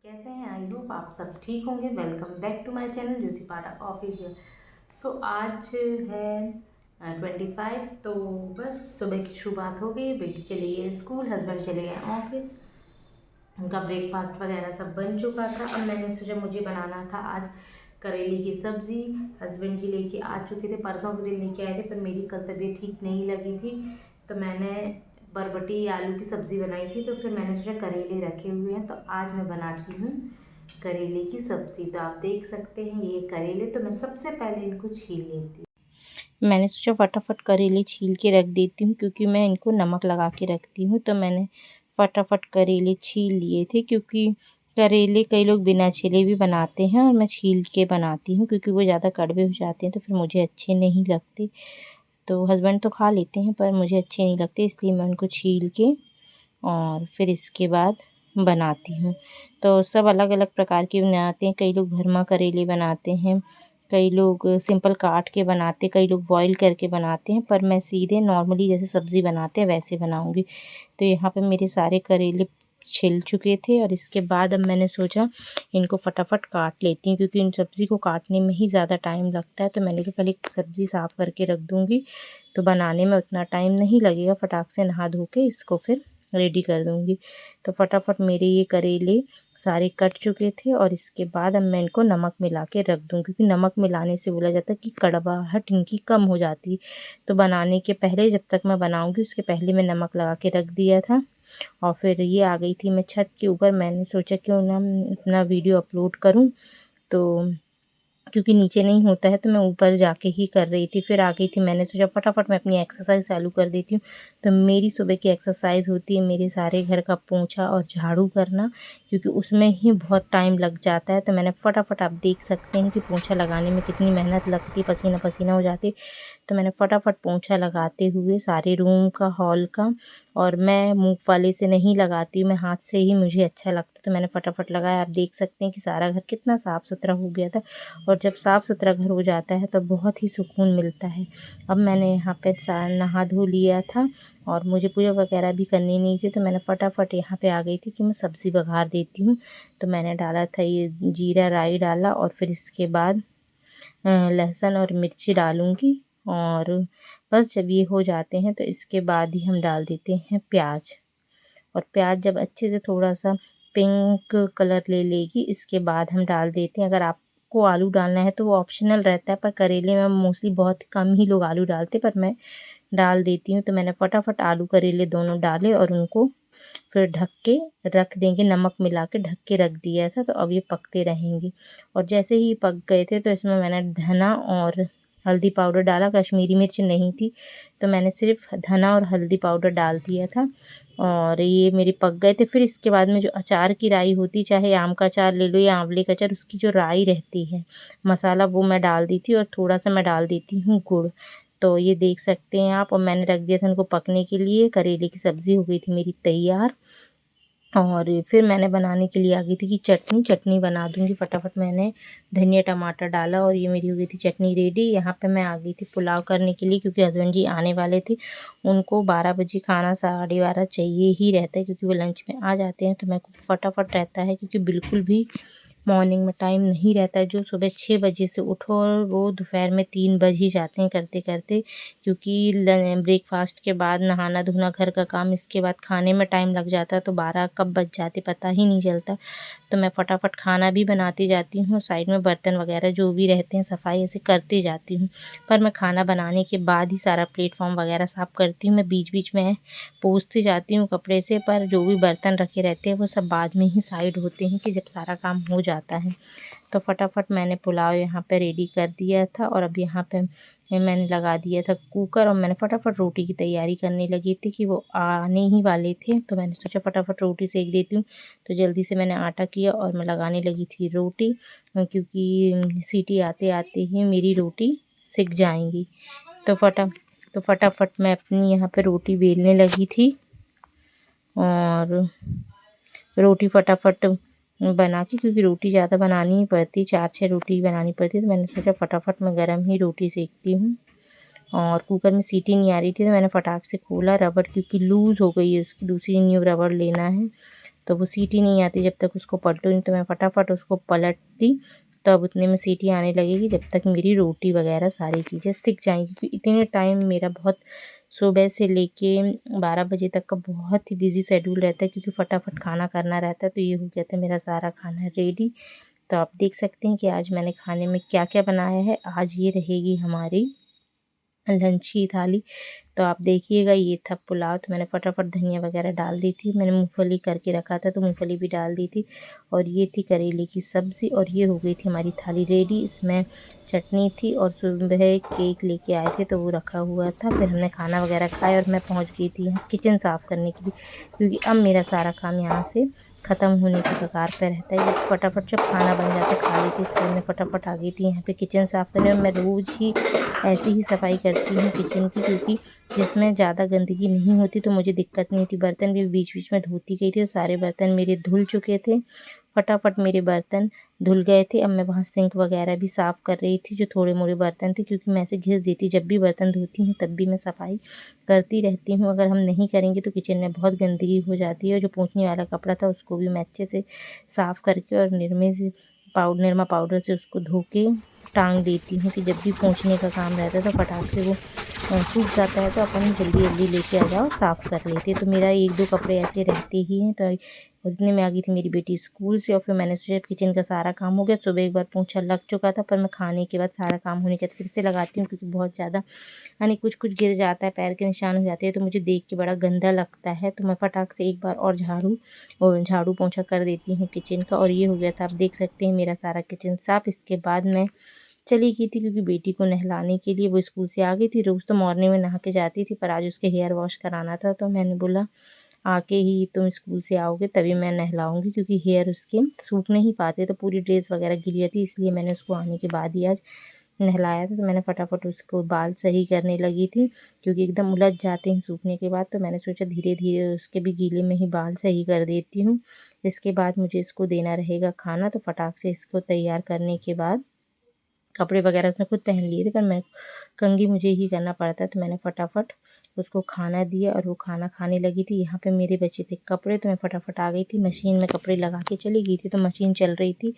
कैसे हैं? I hope आप सब ठीक होंगे। Welcome back to my channel Jyoti Pathak official. So आज है 25। तो बस सुबह की शुरुआत हो गई। बेटी चली गई स्कूल, हस्बैंड चले गए ऑफिस। उनका ब्रेकफास्ट वगैरह सब बन चुका था। अब मैंने सोचा मुझे बनाना था आज करेले की सब्ज़ी। हस्बैंड जी लेके आ चुके थे, परसों के दिन लेके आए थे, पर मेरी कल तबीयत ठीक नहीं लगी थी तो मैंने बरबटी आलू की सब्ज़ी बनाई थी। तो फिर मैंने सोचा करेले रखे हुए हैं तो आज मैं बनाती हूँ करेले की सब्ज़ी। तो आप देख सकते हैं ये करेले, तो मैं सबसे पहले इनको छील लेती हूँ। मैंने सोचा फटाफट करेले छील के रख देती हूँ क्योंकि मैं इनको नमक लगा के रखती हूँ। तो मैंने फटाफट करेले छील लिए थे क्योंकि करेले कई लोग बिना छिले भी बनाते हैं और मैं छील के बनाती हूँ क्योंकि वो ज़्यादा कड़वे हो जाते हैं तो फिर मुझे अच्छे नहीं लगते। तो हस्बैंड तो खा लेते हैं पर मुझे अच्छे नहीं लगते, इसलिए मैं उनको छील के और फिर इसके बाद बनाती हूँ। तो सब अलग अलग प्रकार के बनाते हैं। कई लोग भरमा करेले बनाते हैं, कई लोग सिंपल काट के बनाते, कई लोग बॉईल करके बनाते हैं, पर मैं सीधे नॉर्मली जैसे सब्ज़ी बनाते हैं वैसे बनाऊँगी। तो यहाँ पे मेरे सारे करेले छिल चुके थे और इसके बाद अब मैंने सोचा इनको फटाफट काट लेती हूँ क्योंकि इन सब्ज़ी को काटने में ही ज़्यादा टाइम लगता है। तो मैंने कहा पहले सब्ज़ी साफ़ करके रख दूँगी तो बनाने में उतना टाइम नहीं लगेगा, फटाक से नहा धो के इसको फिर रेडी कर दूँगी। तो फटाफट मेरे ये करेले सारे कट चुके थे और इसके बाद अब मैं इनको नमक मिला के रख दूँ क्योंकि नमक मिलाने से बोला जाता है कि कड़वाहट इनकी कम हो जाती। तो बनाने के पहले, जब तक मैं बनाऊँगी उसके पहले मैं नमक लगा के रख दिया था। और फिर ये आ गई थी मैं छत के ऊपर, मैंने सोचा क्यों ना अपना वीडियो अपलोड करूँ। तो क्योंकि नीचे नहीं होता है तो मैं ऊपर जाके ही कर रही थी। फिर आ गई थी, मैंने सोचा फटाफट मैं अपनी एक्सरसाइज चालू कर देती हूँ। तो मेरी सुबह की एक्सरसाइज होती है मेरे सारे घर का पोंछा और झाड़ू करना, क्योंकि उसमें ही बहुत टाइम लग जाता है। तो मैंने फटाफट, आप देख सकते हैं कि पोंछा लगाने में कितनी मेहनत लगती है, पसीना पसीना हो जाती। तो मैंने फटाफट पोंछा लगाते हुए सारे रूम का, हॉल का, और मैं मूव वाले से नहीं लगाती हूँ, मैं हाथ से ही मुझे अच्छा लगता है। तो मैंने फटाफट लगाया। आप देख सकते हैं कि सारा घर कितना साफ़ सुथरा हो गया था और जब साफ़ सुथरा घर हो जाता है तो बहुत ही सुकून मिलता है। अब मैंने यहाँ पे नहा धो लिया था और मुझे पूजा वगैरह भी करनी नहीं थी तो मैंने फटाफट यहाँ पे आ गई थी कि मैं सब्ज़ी बघार देती हूँ। तो मैंने डाला था ये जीरा राई डाला और फिर इसके बाद लहसुन और मिर्ची डालूँगी। और बस जब ये हो जाते हैं तो इसके बाद ही हम डाल देते हैं प्याज। और प्याज जब अच्छे से थोड़ा-सा पिंक कलर ले लेगी, इसके बाद हम डाल देते हैं, अगर आपको आलू डालना है तो वो ऑप्शनल रहता है, पर करेले में मोस्टली बहुत कम ही लोग आलू डालते हैं, पर मैं डाल देती हूँ। तो मैंने फटाफट आलू करेले दोनों डाले और उनको फिर ढक के रख देंगे, नमक मिला के ढक के रख दिया था। तो अब ये पकते रहेंगे और जैसे ही पक गए थे तो इसमें मैंने धना और हल्दी पाउडर डाला। कश्मीरी मिर्च नहीं थी तो मैंने सिर्फ धना और हल्दी पाउडर डाल दिया था और ये मेरे पक गए थे। फिर इसके बाद में जो अचार की राई होती, चाहे आम का अचार ले लो या आंवले का अचार, उसकी जो राई रहती है मसाला, वो मैं डाल दी थी और थोड़ा-सा मैं डाल देती हूँ गुड़। तो ये देख सकते हैं आप, और मैंने रख दिया था उनको पकने के लिए। करेले की सब्ज़ी हो गई थी मेरी तैयार और फिर मैंने बनाने के लिए आ गई थी कि चटनी बना दूँगी। फटाफट मैंने धनिया टमाटर डाला और ये मेरी हो गई थी चटनी रेडी। यहाँ पे मैं आ गई थी पुलाव करने के लिए क्योंकि हस्बैंड जी आने वाले थे। उनको 12 बजे खाना, 12:30 चाहिए ही रहता है क्योंकि वो लंच में आ जाते हैं। तो मेरे को फटाफट रहता है क्योंकि बिल्कुल भी मॉर्निंग में टाइम नहीं रहता है। जो सुबह 6 बजे से उठो और वो दोपहर में 3 बज ही जाते हैं करते-करते, क्योंकि ब्रेकफास्ट के बाद नहाना धोना, घर का काम, इसके बाद खाने में टाइम लग जाता है तो 12 कब बज जाते पता ही नहीं चलता। तो मैं फटाफट खाना भी बनाती जाती हूँ, साइड में बर्तन वगैरह जो भी रहते हैं सफाई ऐसे करती जाती हूँ। पर मैं खाना बनाने के बाद ही सारा प्लेटफॉर्म वगैरह साफ़ करती हूँ। मैं बीच-बीच में पोंछती जाती हूँ कपड़े से, पर जो भी बर्तन रखे रहते हैं वो सब बाद में ही साइड होते हैं कि जब सारा काम हो जाता है। तो फटाफट मैंने पुलाव यहाँ पे रेडी कर दिया था और अब यहाँ पे मैंने लगा दिया था कुकर और मैंने फटाफट रोटी की तैयारी करने लगी थी कि वो आने ही वाले थे। तो मैंने सोचा फटाफट रोटी सेक देती हूँ। तो जल्दी से मैंने आटा किया और मैं लगाने लगी थी रोटी, क्योंकि सीटी आते-आते ही मेरी रोटी सिक जाएँगी। तो फटाफट मैं अपनी यहाँ पे रोटी बेलने लगी थी और रोटी फटाफट बना के, क्योंकि रोटी ज़्यादा बनानी नहीं पड़ती, 4-6 रोटी बनानी पड़ती है, तो मैंने सोचा फटाफट मैं गरम ही रोटी सेकती हूँ। और कुकर में सीटी नहीं आ रही थी तो मैंने फटाक से खोला, रबड़ क्योंकि लूज़ हो गई है उसकी, दूसरी न्यू रबड़ लेना है। तो वो सीटी नहीं आती जब तक उसको पलटूँ नहीं, तो मैं फटाफट उसको पलटती, तो अब उतने में सीटी आने लगेगी जब तक मेरी रोटी वगैरह सारी चीज़ें सिक जाएंगी। क्योंकि इतने टाइम मेरा बहुत सुबह से लेके 12 बजे तक का बहुत ही बिजी शेड्यूल रहता है, क्योंकि फटाफट खाना करना रहता है। तो ये हो गया था मेरा सारा खाना रेडी। तो आप देख सकते हैं कि आज मैंने खाने में क्या क्या बनाया है। आज ये रहेगी हमारी लंच की थाली। तो आप देखिएगा, ये था पुलाव। तो मैंने फटाफट धनिया वगैरह डाल दी थी, मैंने मूंगफली करके रखा था तो मूंगफली भी डाल दी थी। और ये थी करेले की सब्ज़ी, और ये हो गई थी हमारी थाली रेडी। इसमें चटनी थी, और सुबह केक लेके आए थे तो वो रखा हुआ था। फिर हमने खाना वगैरह खाया और मैं पहुंच गई थी यहाँ किचन साफ़ करने के लिए, क्योंकि अब मेरा सारा काम यहाँ से ख़त्म होने की कगार पर रहता है। फटाफट जब खाना बन जाता है खा लेती, इसलिए मैं फटाफट आ गई थी यहाँ पे किचन साफ़ करने। और मैं रोज़ ही ऐसी ही सफाई करती हूँ किचन की, क्योंकि जिसमें ज़्यादा गंदगी नहीं होती तो मुझे दिक्कत नहीं होती। बर्तन भी बीच बीच में धोती गई थी, तो सारे बर्तन मेरे धुल चुके थे। फटाफट मेरे बर्तन धुल गए थे। अब मैं वहाँ सिंक वगैरह भी साफ़ कर रही थी, जो थोड़े मोड़े बर्तन थे, क्योंकि मैं ऐसे घिस देती, जब भी बर्तन धोती हूँ तब भी मैं सफाई करती रहती हूँ। अगर हम नहीं करेंगे तो किचन में बहुत गंदगी हो जाती है। और जो पोंछने वाला कपड़ा था उसको भी मैं अच्छे से साफ़ करके और निरमा पाउडर से उसको धो के टांग देती हूँ, कि जब भी पोंछने का काम रहता है तो फटाक से वो सूख जाता है, तो अपन जल्दी जल्दी लेके आ जाओ साफ़ कर लेते। तो मेरा 1-2 कपड़े ऐसे रहते ही हैं। तो उतने में आ गई थी मेरी बेटी स्कूल से, और फिर मैंने सोचा किचन का सारा काम हो गया। सुबह एक बार पोंछा लग चुका था, पर मैं खाने के बाद सारा काम होने के बाद फिर से लगाती हूँ, क्योंकि बहुत ज़्यादा यानी कुछ कुछ गिर जाता है, पैर के निशान हो जाते हैं, तो मुझे देख के बड़ा गंदा लगता है। तो मैं फटाक से एक बार और झाड़ू पोंछा कर देती हूँ किचन का। और ये हो गया था, आप देख सकते हैं मेरा सारा किचन साफ़। इसके बाद मैं चली गई थी, क्योंकि बेटी को नहलाने के लिए। वो स्कूल से आ गई थी, रोज़ तो मॉर्निंग में नहा के जाती थी, पर आज उसके हेयर वॉश कराना था। तो मैंने बोला आके ही तुम स्कूल से आओगे तभी मैं नहलाऊँगी, क्योंकि हेयर उसके सूख नहीं पाते, तो पूरी ड्रेस वगैरह गीली रहती, इसलिए मैंने उसको आने के बाद ही आज नहलाया था। तो मैंने फटाफट उसको बाल सही करने लगी थी, क्योंकि एकदम उलझ जाते हैं सूखने के बाद। तो मैंने सोचा धीरे धीरे उसके भी गीले में ही बाल सही कर देती हूँ। इसके बाद मुझे इसको देना रहेगा खाना, तो फटाक से इसको तैयार करने के बाद कपड़े वगैरह उसने खुद पहन लिए थे, पर मैं कंघी मुझे ही करना पड़ता है। तो मैंने फटाफट उसको खाना दिया, और वो खाना खाने लगी थी। यहाँ पे मेरे बचे थे कपड़े, तो मैं फटाफट आ गई थी, मशीन में कपड़े लगा के चली गई थी, तो मशीन चल रही थी।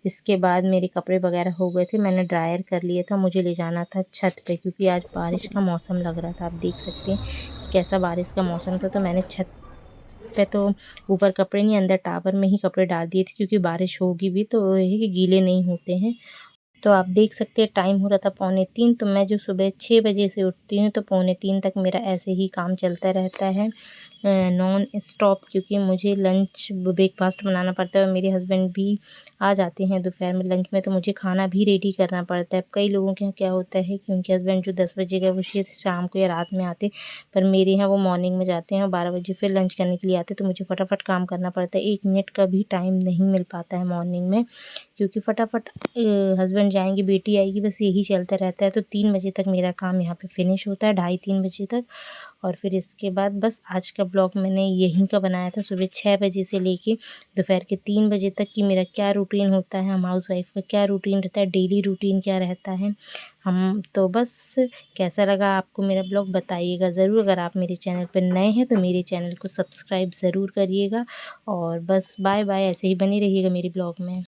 इसके बाद मेरे कपड़े वगैरह हो गए थे, मैंने ड्रायर कर लिए था। मुझे ले जाना था छत पे, क्योंकि आज बारिश का मौसम लग रहा था। आप देख सकते हैं कि कैसा बारिश का मौसम था। तो मैंने छत पे तो ऊपर कपड़े नहीं, अंदर टावर में ही कपड़े डाल दिए थे, क्योंकि बारिश होगी भी तो ये है कि गीले नहीं होते हैं। तो आप देख सकते हैं टाइम हो रहा था 2:45। तो मैं जो सुबह 6 बजे से उठती हूँ, तो 2:45 तक मेरा ऐसे ही काम चलता रहता है नॉन स्टॉप, क्योंकि मुझे लंच ब्रेकफास्ट बनाना पड़ता है, और मेरे हस्बैंड भी आ जाते हैं दोपहर में लंच में, तो मुझे खाना भी रेडी करना पड़ता है। कई लोगों के यहाँ क्या होता है कि उनके हस्बैंड जो 10 बजे गए वो शायद शाम को या रात में आते, पर मेरे यहाँ वो मॉर्निंग में जाते हैं और 12 बजे फिर लंच करने के लिए आते, तो मुझे फटाफट काम करना पड़ता है। 1 मिनट का भी टाइम नहीं मिल पाता है मॉर्निंग में, क्योंकि फटाफट हस्बैंड जाएंगे, बेटी आएगी, बस यही चलता रहता है। तो 3 बजे तक मेरा काम यहाँ पे फिनिश होता है, 2:30-3 बजे तक। और फिर इसके बाद बस आज का ब्लॉग मैंने यहीं का बनाया था, सुबह 6 बजे से लेके दोपहर के 3 बजे तक कि मेरा क्या रूटीन होता है, हम हाउस वाइफ का क्या रूटीन रहता है, डेली रूटीन क्या रहता है। हम तो बस कैसा लगा आपको मेरा ब्लॉग बताइएगा ज़रूर। अगर आप मेरे चैनल पर नए हैं तो मेरे चैनल को सब्सक्राइब ज़रूर करिएगा। और बस बाय बाय, ऐसे ही बने रहिएगा मेरे ब्लॉग में।